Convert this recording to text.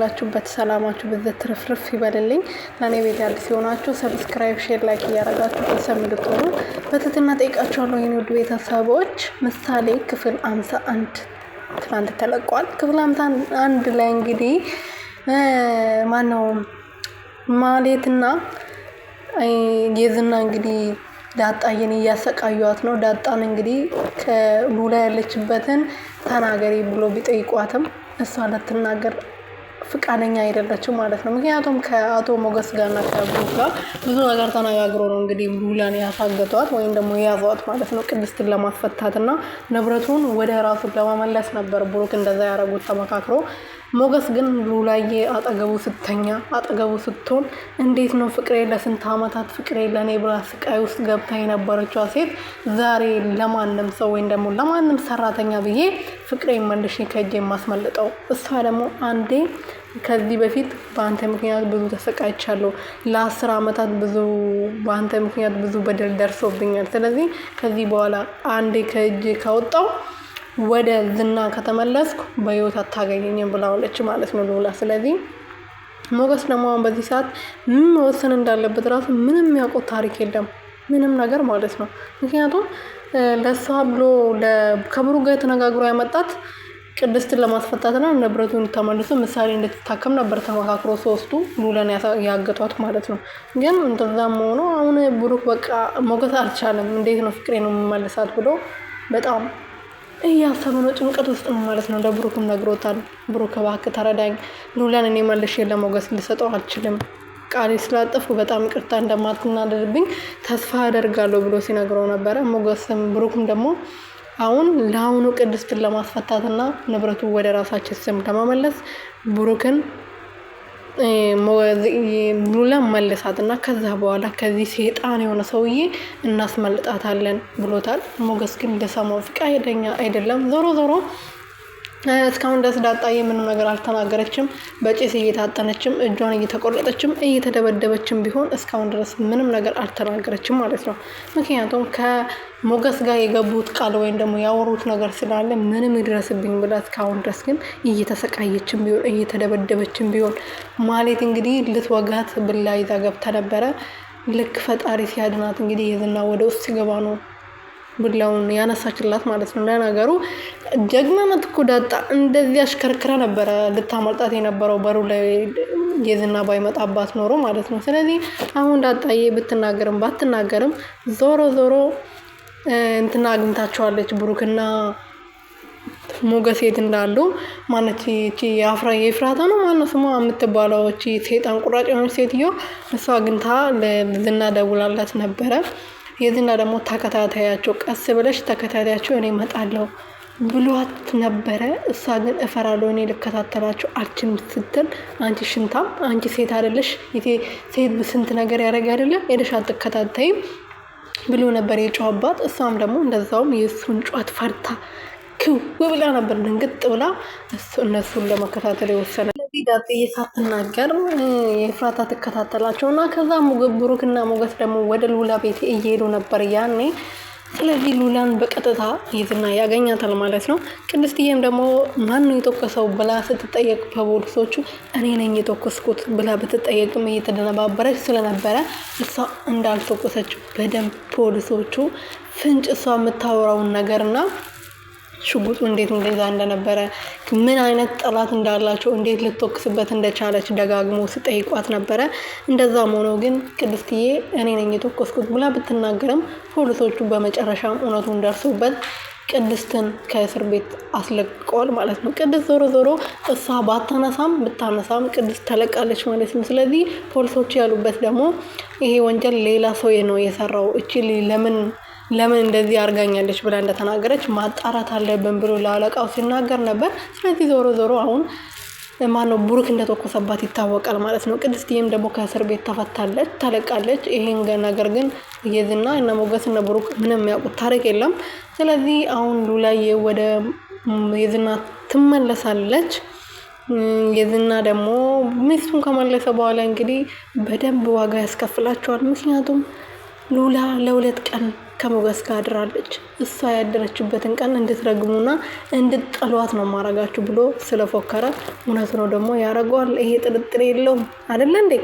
ላችሁበት ሰላማችሁ በዘት ትርፍርፍ ይበልልኝ። ለኔ ቤት አዲስ የሆናችሁ ሰብስክራይብ፣ ሼር፣ ላይክ እያደረጋችሁ ቤተሰብ እንድትሆኑ በትህትና ጠይቃችኋለሁ። የኔ ውድ ቤተሰቦች ምሳሌ ክፍል 51 ትናንት ተለቋል። ክፍል 51 ላይ እንግዲህ ማነው ማሌትና የዝና እንግዲህ ዳጣዬን እያሰቃዩት ነው። ዳጣን እንግዲህ ከሉላ ያለችበትን ተናገሪ ብሎ ቢጠይቋትም እሷ ልትናገር ፍቃደኛ አይደለችም ማለት ነው። ምክንያቱም ከአቶ ሞገስ ጋርና ከብሩክ ጋር ብዙ ነገር ተነጋግሮ ነው እንግዲህ ሉላን ያሳገቷት ወይም ደግሞ ያዟት ማለት ነው። ቅድስትን ለማስፈታትና ንብረቱን ወደ ራሱ ለመመለስ ነበር ብሩክ እንደዛ ያደረጉት ተመካክሮ። ሞገስ ግን ሉላዬ አጠገቡ ስተኛ አጠገቡ ስትሆን እንዴት ነው ፍቅሬ ለስንት ዓመታት ፍቅሬ ለኔ ብላ ስቃይ ውስጥ ገብታ የነበረችው ሴት ዛሬ ለማንም ሰው ወይም ደግሞ ለማንም ሰራተኛ ብዬ ፍቅሬ መልሼ ከእጄ የማስመልጠው? እሷ ደግሞ አንዴ ከዚህ በፊት በአንተ ምክንያት ብዙ ተሰቃይቻለሁ፣ ለ10 ዓመታት ብዙ በአንተ ምክንያት ብዙ በደል ደርሶብኛል። ስለዚህ ከዚህ በኋላ አንዴ ከእጄ ካወጣው ወደ ዝና ከተመለስኩ በህይወት አታገኘኝም ብላውለች ማለት ነው ሉላ። ስለዚህ ሞገስ ደግሞ በዚህ ሰዓት ምን መወሰን እንዳለበት ራሱ ምንም የሚያውቀው ታሪክ የለም፣ ምንም ነገር ማለት ነው። ምክንያቱም ለሷ ብሎ ከብሩክ ጋር ተነጋግሮ ያመጣት ቅድስትን ለማስፈታትና ንብረቱን ተመልሶ ምሳሌ እንድትታከም ነበር ተመካክሮ ሶስቱ ሉላን ያገቷት ማለት ነው። ግን እንደዛም ሆኖ አሁን ብሩክ በቃ ሞገስ አልቻለም። እንዴት ነው ፍቅሬ ነው የምመልሳት ብሎ በጣም እያሰበ ነው፣ ጭንቀት ውስጥ ነው ማለት ነው። ለብሩክም ነግሮታል። ብሩክ እባክህ ተረዳኝ፣ ሉላን እኔ መልሼ ለሞገስ ልሰጠው አልችልም፣ ቃሌ ስላጠፍኩ በጣም ይቅርታ እንደማትናደድብኝ ተስፋ አደርጋለሁ ብሎ ሲነግረው ነበረ። ሞገስም ብሩክም ደግሞ አሁን ለአሁኑ ቅድስትን ለማስፈታትና ንብረቱ ወደ ራሳችን ስም ለመመለስ ብሩክን ሉላ መለሳትና ከዛ በኋላ ከዚህ ሴጣን የሆነ ሰውዬ እናስመልጣታለን ብሎታል። ሞገስ ግን ለሰማው ፍቃደኛ አይደለም። ዞሮ ዞሮ እስካሁን ድረስ ዳጣዬ ምንም ነገር አልተናገረችም። በጭስ እየታጠነችም እጇን እየተቆረጠችም እየተደበደበችም ቢሆን እስካሁን ድረስ ምንም ነገር አልተናገረችም ማለት ነው። ምክንያቱም ከሞገስ ጋር የገቡት ቃል ወይም ደግሞ ያወሩት ነገር ስላለ ምንም ይድረስብኝ ብላ እስካሁን ድረስ ግን እየተሰቃየችም ቢሆን እየተደበደበችም ቢሆን ማለት እንግዲህ ልትወጋት ብላ ይዛ ገብታ ነበረ። ልክ ፈጣሪ ሲያድናት እንግዲህ የዝና ወደ ውስጥ ሲገባ ነው ብላውን ያነሳችላት ማለት ነው። ለነገሩ ጀግናነት እኮ ዳጣ እንደዚህ አሽከርክራ ነበረ ልታመልጣት የነበረው በሩ ላይ የዝና ባይመጣባት ኖሮ ማለት ነው። ስለዚህ አሁን ዳጣዬ ብትናገርም ባትናገርም ዞሮ ዞሮ እንትና አግኝታቸዋለች። ብሩክና ሞገስ የት እንዳሉ ማነች እቺ የፍራታ ነው ማነው ስሟ የምትባለው እቺ ሴጣን ቁራጭ የሆነች ሴትዮ እሷ አግኝታ ለዝና ደውላላት ነበረ። የዝና ደግሞ ተከታታያቸው፣ ቀስ ብለሽ ተከታታያቸው እኔ እመጣለሁ ብሏት ነበረ። እሷ ግን እፈራለሁ እኔ ልከታተላቸው አልችልም ስትል አንቺ ሽንታም አንቺ ሴት አይደለሽ ሴት ስንት ነገር ያደረገ አይደለ ሄደሽ አትከታተይም ብሎ ነበር የጮህባት። እሷም ደግሞ እንደዛውም የእሱን ጩኸት ፈርታ ክው ብላ ነበር ድንግጥ ብላ እነሱን ለመከታተል የወሰነ። ስለዚህ ዳጣዬ ሳትናገር የፍራታ ትከታተላቸውና ከዛ ብሩክና ሞገስ ደግሞ ወደ ሉላ ቤት እየሄዱ ነበር ያኔ። ስለዚህ ሉላን በቀጥታ የዝና ያገኛታል ማለት ነው። ቅድስትዬም ደግሞ ማን ነው የተኮሰው ብላ ስትጠየቅ በፖሊሶቹ እኔ ነኝ የተኮስኩት ብላ ብትጠየቅም እየተደነባበረች ስለነበረ እሷ እንዳልተኮሰች በደንብ ፖሊሶቹ ፍንጭ እሷ የምታወራውን ነገርና ሽጉጡ እንዴት እንደዛ እንደነበረ ምን አይነት ጠላት እንዳላቸው እንዴት ልትወክስበት እንደቻለች ደጋግሞ ስጠይቋት ነበረ። እንደዛም ሆኖ ግን ቅድስትዬ እኔ ነኝ የተወከስኩት ብላ ብትናገርም ፖሊሶቹ በመጨረሻም እውነቱን ደርሶበት ቅድስትን ከእስር ቤት አስለቅቀዋል ማለት ነው። ቅድስት ዞሮ ዞሮ እሷ ብታነሳም ቅድስት ተለቃለች ማለት ነው። ስለዚህ ፖሊሶቹ ያሉበት ደግሞ ይሄ ወንጀል ሌላ ሰው ነው የሰራው፣ እቺ ለምን እንደዚህ አርጋኛለች ብላ እንደተናገረች ማጣራት አለብን ብሎ ለአለቃው ሲናገር ነበር። ስለዚህ ዞሮ ዞሮ አሁን ማነው ብሩክ እንደተኮሰባት ይታወቃል ማለት ነው። ቅድስትዬም ደግሞ ከእስር ቤት ተለቃለች። ይሄን ነገር ግን የዝና እና ሞገስ እና ብሩክ ምንም ያውቁት ታሪክ የለም። ስለዚህ አሁን ሉላዬ ወደ የዝና ትመለሳለች። የዝና ደግሞ ሚስቱን ከመለሰ በኋላ እንግዲህ በደንብ ዋጋ ያስከፍላቸዋል። ምክንያቱም ሉላ ለ2 ቀን ከሞገስ ጋር አድራለች። እሷ ያደረችበትን ቀን እንድትረግሙና እንድትጠሏት ነው ማረጋችሁ ብሎ ስለፎከረ እውነት ነው ደግሞ ያደርገዋል። ይሄ ጥርጥር የለውም አይደለ እንዴ?